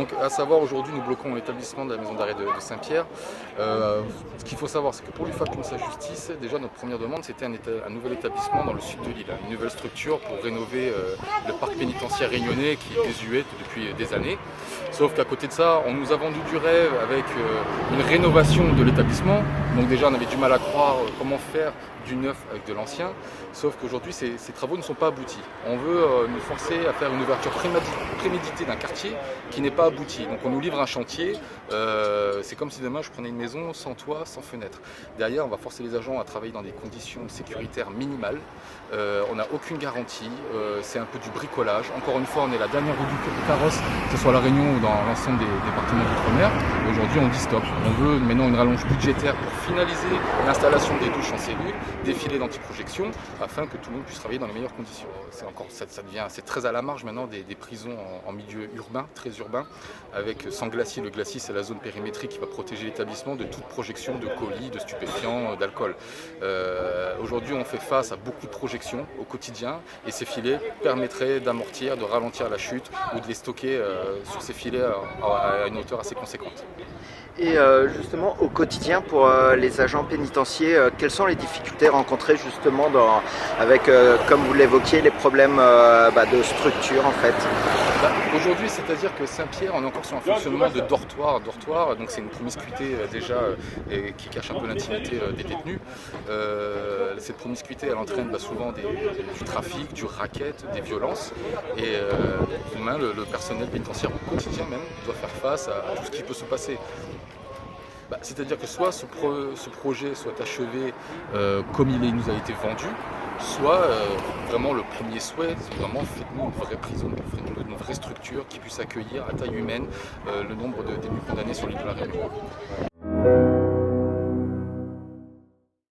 Donc à savoir aujourd'hui nous bloquons l'établissement de la maison d'arrêt de Saint-Pierre. Ce qu'il faut savoir c'est que pour l'UFAC Consa Justice, déjà notre première demande c'était un nouvel établissement dans le sud de l'île, une nouvelle structure pour rénover le parc pénitentiaire réunionnais qui est désuet depuis des années. Sauf qu'à côté de ça, on nous a vendu du rêve avec une rénovation de l'établissement. Donc déjà on avait du mal à croire comment faire du neuf avec de l'ancien. Sauf qu'aujourd'hui ces travaux ne sont pas aboutis. On veut nous forcer à faire une ouverture préméditée d'un quartier qui n'est pas abouti. Donc on nous livre un chantier, c'est comme si demain je prenais une maison sans toit, sans fenêtre. Derrière on va forcer les agents à travailler dans des conditions sécuritaires minimales. On n'a aucune garantie, c'est un peu du bricolage. Encore une fois on est la dernière roue du carrosse, que ce soit à La Réunion ou dans l'ensemble des départements d'outre-mer. Aujourd'hui on dit stop. On veut maintenant une rallonge budgétaire pour finaliser l'installation des douches en cellule, des filets d'antiprojection, afin que tout le monde puisse travailler dans les meilleures conditions. C'est très à la marge maintenant des prisons en milieu urbain, très urbain, avec sans glacis. Le glacis c'est la zone périmétrique qui va protéger l'établissement de toute projection de colis, de stupéfiants, d'alcool. Aujourd'hui on fait face à beaucoup de projections au quotidien et ces filets permettraient d'amortir, de ralentir la chute ou de les stocker sur ces filets à une hauteur assez conséquente. Et justement, au quotidien, pour les agents pénitentiaires, quelles sont les difficultés rencontrées justement avec, comme vous l'évoquiez, les problèmes de structure en fait? Aujourd'hui, c'est-à-dire que Saint-Pierre, on est encore sur un fonctionnement de dortoir. Donc c'est une promiscuité déjà qui cache un peu l'intimité des détenus. Cette promiscuité, elle entraîne souvent du trafic, du racket, des violences. Et demain, le personnel pénitentiaire au quotidien même doit faire face à tout ce qui peut se passer. C'est-à-dire que soit ce projet soit achevé comme il nous a été vendu, soit vraiment le premier souhait, c'est vraiment faites-nous une vraie prison, faites-nous une vraie structure qui puisse accueillir à taille humaine le nombre de détenus condamnés sur l'île de La Réunion.